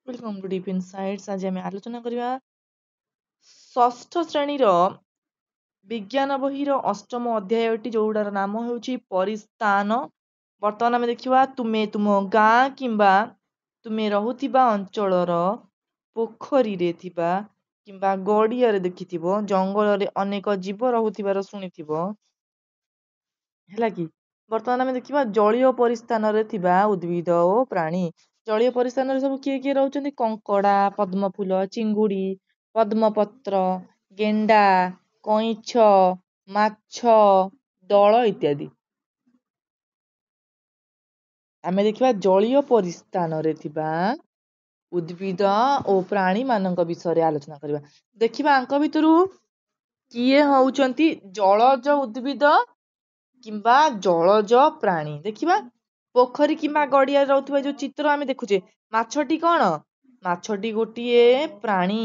Welcome to deep insights. आज आम आलोचना करवा षष्ठ श्रेणीर विज्ञान बहिर अष्टम अध्यायटी जोड़ार नाम हूँ परिस्थान। बर्तमान आम देखा तुमे तुम गाँ किंबा तुमे रहुथिबा अंचलर पोखरी रे थिबा किंबा गड़िया देखिथिबो जंगल रे अनेक जीव रहुथिबार शुणिथिबो ହେଲା କି। ବର୍ତ୍ତମାନ ଆମେ ଦେଖିବା ଜଳୀୟ ପରିସ୍ଥାନରେ ଥିବା ଉଦ୍ଭିଦ ଓ ପ୍ରାଣୀ। ଜଳୀୟ ପରିସ୍ଥାନରେ ସବୁ କିଏ କିଏ ରହୁଛନ୍ତି? କଙ୍କଡା, ପଦ୍ମଫୁଲ, ଚିଙ୍ଗୁଡି, ପଦ୍ମପତ୍ର, ଗେଣ୍ଡା, କଇଁଛ, ମାଛ, ଦଳ ଇତ୍ୟାଦି। ଆମେ ଦେଖିବା ଜଳୀୟ ପରିସ୍ଥାନରେ ଥିବା ଉଦ୍ଭିଦ ଓ ପ୍ରାଣୀ ମାନଙ୍କ ବିଷୟରେ ଆଲୋଚନା କରିବା। ଦେଖିବା ଆଙ୍କ ଭିତରୁ କିଏ ହଉଛନ୍ତି ଜଳଜ ଉଦ୍ଭିଦ କିମ୍ବା ଜଳଜ ପ୍ରାଣୀ। ଦେଖିବା ପୋଖରୀ କିମ୍ବା ଗଡିଆରେ ରହୁଥିବା ଯୋଉ ଚିତ୍ର ଆମେ ଦେଖୁଛେ, ମାଛଟି କଣ? ମାଛଟି ଗୋଟିଏ ପ୍ରାଣୀ।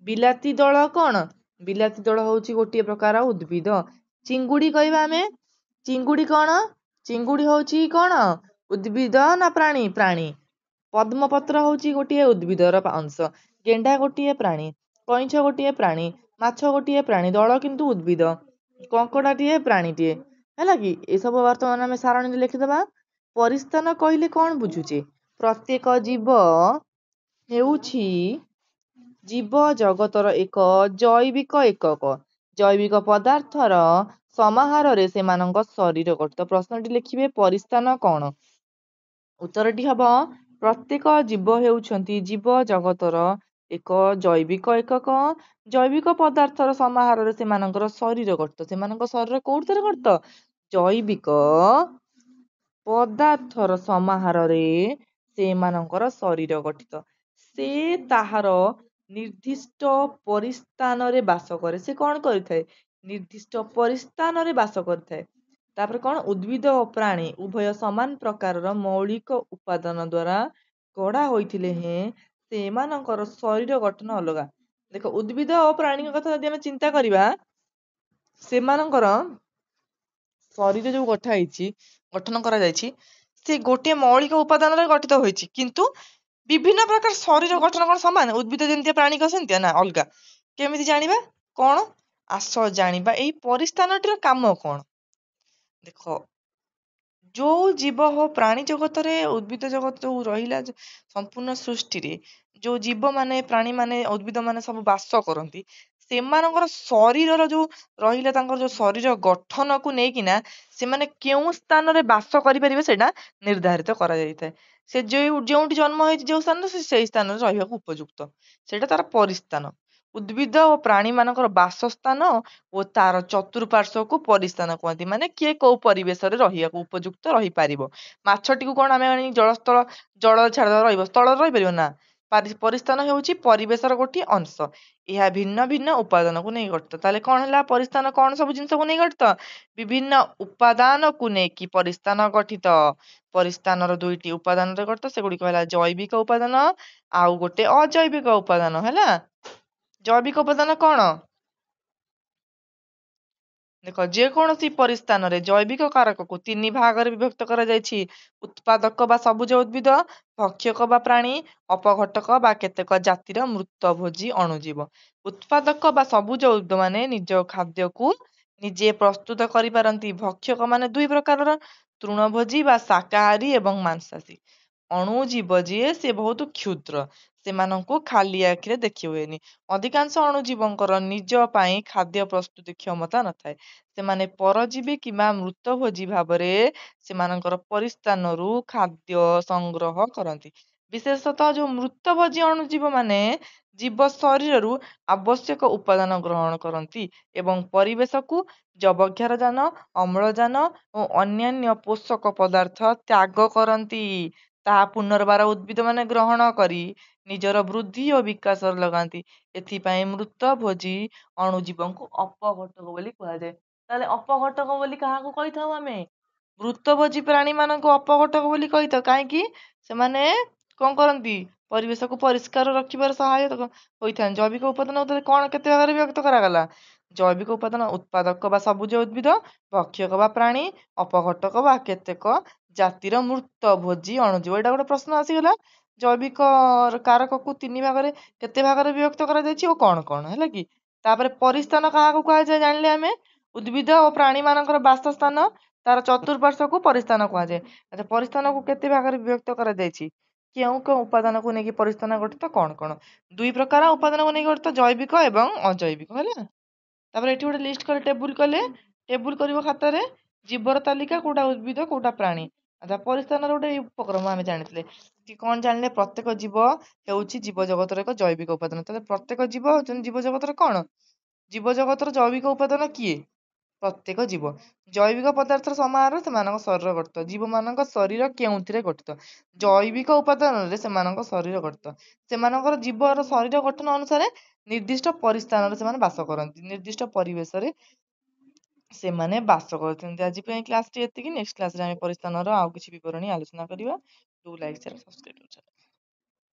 ବିଲାତି ଦଳ କଣ? ବିଲାତି ଦଳ ହଉଛି ଗୋଟିଏ ପ୍ରକାର ଉଦ୍ଭିଦ। ଚିଙ୍ଗୁଡି କହିବା ଆମେ, ଚିଙ୍ଗୁଡି କଣ? ଚିଙ୍ଗୁଡି ହଉଛି କଣ? ଉଦ୍ଭିଦ ନା ପ୍ରାଣୀ? ପ୍ରାଣୀ। ପଦ୍ମପତ୍ର ହଉଛି ଗୋଟିଏ ଉଦ୍ଭିଦର ଅଂଶ। ଗେଣ୍ଡା ଗୋଟିଏ ପ୍ରାଣୀ, କଇଁଛ ଗୋଟିଏ ପ୍ରାଣୀ, ମାଛ ଗୋଟିଏ ପ୍ରାଣୀ, ଦଳ କିନ୍ତୁ ଉଦ୍ଭିଦ, କଙ୍କଡାଟିଏ ପ୍ରାଣୀଟିଏ। ହେଲା କି। ଏସବୁ ବର୍ତ୍ତମାନ ଆମେ ସାରଣୀରେ ଲେଖିଦବା। ପରିସ୍ଥାନ କହିଲେ କଣ ବୁଝୁଛେ? ପ୍ରତ୍ୟେକ ଜୀବ ହେଉଛି ଜୀବ ଜଗତର ଏକ ଜୈବିକ ଏକକ। ଜୈବିକ ପଦାର୍ଥର ସମାହାରରେ ସେମାନଙ୍କ ଶରୀର ଗଠିତ। ପ୍ରଶ୍ନଟି ଲେଖିବେ ପରିସ୍ଥାନ କଣ? ଉତ୍ତରଟି ହବ ପ୍ରତ୍ୟେକ ଜୀବ ହେଉଛନ୍ତି ଜୀବ ଜଗତର ଏକ ଜୈବିକ ଏକକ। ଜୈବିକ ପଦାର୍ଥର ସମାହାରରେ ସେମାନଙ୍କର ଶରୀର ଗଠିତ। ସେମାନଙ୍କ ଶରୀର କୋଉଥିରେ ଗଠିତ? ଜୈବିକ ପଦାର୍ଥର ସମାହାରରେ ସେମାନଙ୍କର ଶରୀର ଗଠିତ। ସେ ତାହାର ନିର୍ଦ୍ଦିଷ୍ଟ ପରିସ୍ଥାନରେ ବାସ କରେ। ସେ କଣ କରିଥାଏ? ନିର୍ଦ୍ଦିଷ୍ଟ ପରିସ୍ଥାନରେ ବାସ କରିଥାଏ। ତାପରେ କଣ? ଉଦ୍ଭିଦ ଓ ପ୍ରାଣୀ ଉଭୟ ସମାନ ପ୍ରକାରର ମୌଳିକ ଉପାଦାନ ଦ୍ୱାରା ଗଢା ହୋଇଥିଲେ ହେଁ ସେମାନଙ୍କର ଶରୀର ଗଠନ ଅଲଗା। ଦେଖ, ଉଦ୍ଭିଦ ଓ ପ୍ରାଣୀଙ୍କ କଥା ଯଦି ଆମେ ଚିନ୍ତା କରିବା, ସେମାନଙ୍କର ଶରୀର ଯୋଉ ଗଠନ କରାଯାଇଛି, ସେ ଗୋଟିଏ ମୌଳିକ ଉପାଦାନରେ ଗଠିତ ହୋଇଛି। କିନ୍ତୁ ବିଭିନ୍ନ ପ୍ରକାର ଶରୀର ଗଠନ କଣ ସମାନ? ଉଦ୍ଭିଦ ଯେମିତିଆ ପ୍ରାଣୀ ସେମିତିଆ ନା ଅଲଗା? କେମିତି ଜାଣିବା? କଣ? ଆସ ଜାଣିବା ଏଇ ପରିସ୍ଥାନଟିର କାମ କଣ। ଦେଖ, ଯୋଉ ଜୀବ ଓ ପ୍ରାଣୀ ଜଗତରେ, ଉଦ୍ଭିଦ ଜଗତ ଯୋଉ ରହିଲା ସମ୍ପୂର୍ଣ୍ଣ ସୃଷ୍ଟିରେ, ଯୋଉ ଜୀବ ମାନେ, ପ୍ରାଣୀ ମାନେ, ଉଦ୍ଭିଦ ମାନେ ସବୁ ବାସ କରନ୍ତି, ସେମାନଙ୍କର ଶରୀରର ଯୋଉ ରହିଲା ତାଙ୍କର ଯୋଉ ଶରୀର ଗଠନକୁ ନେଇକିନା ସେମାନେ କେଉଁ ସ୍ଥାନରେ ବାସ କରିପାରିବେ ସେଇଟା ନିର୍ଦ୍ଧାରିତ କରାଯାଇଥାଏ। ସେ ଯେଉଁଠି ଜନ୍ମ ହେଇଛି ଯୋଉ ସ୍ଥାନରେ, ସେ ସେଇ ସ୍ଥାନରେ ରହିବାକୁ ଉପଯୁକ୍ତ। ସେଇଟା ତାର ପରିସ୍ଥାନ। ଉଦ୍ଭିଦ ଓ ପ୍ରାଣୀ ମାନଙ୍କର ବାସସ୍ଥାନ ଓ ତାର ଚତୁଃପାର୍ଶ୍ୱକୁ ପରିସ୍ଥାନ କୁହନ୍ତି। ମାନେ କିଏ କୋଉ ପରିବେଶରେ ରହିବାକୁ ଉପଯୁକ୍ତ ରହିପାରିବ। ମାଛଟିକୁ କଣ ଆମେ ଜଳସ୍ଥଳ, ଜଳ ଛାଡିଦବା ରହିବ? ସ୍ଥଳରେ ରହିପାରିବ ନା। ପରିସ୍ଥାନ ହେଉଛି ପରିବେଶର ଗୋଟିଏ ଅଂଶ। ଏହା ଭିନ୍ନ ଭିନ୍ନ ଉପାଦାନକୁ ନେଇ ଗଠିତ। ତାହେଲେ କଣ ହେଲା? ପରିସ୍ଥାନ କଣ ସବୁ ଜିନିଷକୁ ନେଇ ଗଠିତ? ବିଭିନ୍ନ ଉପାଦାନକୁ ନେଇକି ପରିସ୍ଥାନ ଗଠିତ। ପରିସ୍ଥାନର ଦୁଇଟି ଉପାଦାନରେ ଗଠିତ। ସେଗୁଡିକ ହେଲା ଜୈବିକ ଉପାଦାନ ଆଉ ଗୋଟେ ଅଜୈବିକ ଉପାଦାନ। ହେଲା, ଜୈବିକ ଉପାଦାନ କଣ? ଦେଖ, ଯେକୌଣସି ପରିସ୍ଥାନରେ ଜୈବିକ କାରକକୁ ତିନି ଭାଗରେ ବିଭକ୍ତ କରାଯାଇଛି। ଉତ୍ପାଦକ ବା ସବୁଜ ଉଦ୍ଭିଦ, ଭକ୍ଷକ ବା ପ୍ରାଣୀ, ଅପଘଟକ ବା କେତେକ ଜାତିର ମୃତଭୋଜୀ ଅଣୁଜୀବ। ଉତ୍ପାଦକ ବା ସବୁଜ ଉଦ୍ଭିଦ ମାନେ ନିଜ ଖାଦ୍ୟକୁ ନିଜେ ପ୍ରସ୍ତୁତ କରିପାରନ୍ତି। ଭକ୍ଷକ ମାନେ ଦୁଇ ପ୍ରକାରର, ତୃଣଭୋଜୀ ବା ଶାକାହାରୀ ଏବଂ ମାଂସାଶୀ। ଅଣୁଜୀବ ଯିଏ, ସେ ବହୁତ କ୍ଷୁଦ୍ର, ସେମାନଙ୍କୁ ଖାଲି ଆଖିରେ ଦେଖି ହୁଏନି। ଅଧିକାଂଶ ଅଣୁଜୀବଙ୍କର ନିଜ ପାଇଁ ଖାଦ୍ୟ ପ୍ରସ୍ତୁତି କ୍ଷମତା ନଥାଏ। ସେମାନେ ପରଜୀବୀ କିମ୍ବା ମୃତଭୋଜୀ ଭାବରେ ସେମାନଙ୍କର ପରିସ୍ଥାନରୁ ଖାଦ୍ୟ ସଂଗ୍ରହ କରନ୍ତି। ବିଶେଷତଃ ଯୋଉ ମୃତଭୋଜୀ ଅଣୁଜୀବ ମାନେ ଜୀବ ଶରୀରରୁ ଆବଶ୍ୟକ ଉପାଦାନ ଗ୍ରହଣ କରନ୍ତି ଏବଂ ପରିବେଶକୁ ଯବକ୍ଷାରଜାନ, ଅମ୍ଳଜାନ ଓ ଅନ୍ୟାନ୍ୟ ପୋଷକ ପଦାର୍ଥ ତ୍ୟାଗ କରନ୍ତି। ତାହା ପୁନର୍ବାର ଉଦ୍ଭିଦ ମାନେ ଗ୍ରହଣ କରି ନିଜର ବୃଦ୍ଧି ଓ ବିକାଶରେ ଲଗାନ୍ତି। ଏଥିପାଇଁ ମୃତଭୋଜୀ ଅଣୁଜୀବଙ୍କୁ ଅପଘଟକ ବୋଲି କୁହାଯାଏ। ତାହେଲେ ଅପଘଟକ ବୋଲି କାହାକୁ କହିଥାଉ ଆମେ? ମୃତଭୋଜୀ ପ୍ରାଣୀ ମାନଙ୍କୁ ଅପଘଟକ ବୋଲି କହିଥାଉ। କାହିଁକି? ସେମାନେ କଣ କରନ୍ତି? ପରିବେଶକୁ ପରିଷ୍କାର ରଖିବାରେ ସହାୟକ ହୋଇଥାନ୍ତି। ଜୈବିକ ଉପାଦାନ କଣ କେତେ ଭାଗରେ ବିଭକ୍ତ କରାଗଲା? ଜୈବିକ ଉପାଦାନ ଉତ୍ପାଦକ ବା ସବୁଜ ଉଦ୍ଭିଦ, ଭକ୍ଷକ ବା ପ୍ରାଣୀ, ଅପଘଟକ ବା କେତେକ ଜାତିର ମୃତଭୋଜୀ ଅଣୁଜୀବ। ଏଇଟା ଗୋଟେ ପ୍ରଶ୍ନ ଆସିଗଲା। ଜୈବିକ କାରକକୁ 3 ଭାଗରେ କେତେ ଭାଗରେ ବିଭକ୍ତ କରାଯାଇଛି ଓ କଣ ହେଲା କି? ତାପରେ ପରିସ୍ଥାନ କାହାକୁ କୁହାଯାଏ ଜାଣିଲେ ଆମେ? ଉଦ୍ଭିଦ ଓ ପ୍ରାଣୀ ମାନଙ୍କର ବାସସ୍ଥାନ ତାର ଚତୁଃପାର୍ଶ୍ୱକୁ ପରିସ୍ଥାନ କୁହାଯାଏ। ଆଚ୍ଛା, ପରିସ୍ଥାନକୁ କେତେ ଭାଗରେ ବିଭକ୍ତ କରାଯାଇଛି? କେଉଁ କେଉଁ ଉପାଦାନକୁ ନେଇକି ପରିସ୍ଥାନ ଗଠିତ କଣ? 2 ପ୍ରକାର ଉପାଦାନକୁ ନେଇକି ଗଠିତ, ଜୈବିକ ଏବଂ ଅଜୈବିକ ହେଲା। ତାପରେ ଏଠି ଗୋଟେ ଲିଷ୍ଟ କଲେ, ଟେବୁଲ କରିବ ଖାତାରେ, ଜୀବର ତାଲିକା, କୋଉଟା ଉଦ୍ଭିଦ କୋଉଟା ପ୍ରାଣୀ। ଆଚ୍ଛା, ପରିସ୍ଥାନର ଗୋଟେ ଉପକ୍ରମ ଆମେ ଜାଣିଥିଲେ କି କଣ ଜାଣିଲେ? ପ୍ରତ୍ୟେକ ଜୀବ ହେଉଛି ଜୀବ ଜଗତର ଏକ ଜୈବିକ ଉପାଦାନ। ତାହେଲେ ପ୍ରତ୍ୟେକ ଜୀବ ହେଉଛନ୍ତି ଜୀବ ଜଗତର କଣ? ଜୀବ ଜଗତର ଜୈବିକ ଉପାଦାନ କିଏ? ପ୍ରତ୍ୟେକ ଜୀବ। ଜୈବିକ ପଦାର୍ଥର ସମାହାର ସେମାନଙ୍କ ଶରୀର ଗଠିତ। ଜୀବମାନଙ୍କ ଶରୀର କେଉଁଥିରେ ଗଠିତ? ଜୈବିକ ଉପାଦାନରେ ସେମାନଙ୍କ ଶରୀର ଗଠିତ। ସେମାନଙ୍କର ଜୀବର ଶରୀର ଗଠନ ଅନୁସାରେ ନିର୍ଦ୍ଦିଷ୍ଟ ପରିସ୍ଥାନରେ ସେମାନେ ବାସ କରନ୍ତି, ନିର୍ଦ୍ଦିଷ୍ଟ ପରିବେଶରେ ସେମାନେ ବାସ କରୁଛନ୍ତି। ଆଜି ପାଇଁ କ୍ଲାସଟି ଏତିକି। ନେକ୍ସଟ କ୍ଲାସରେ ଆମେ ପରିସ୍ଥାନର ଆଉ କିଛି ବିବରଣୀ ଆଲୋଚନା କରିବା। Do like, share, subscribe.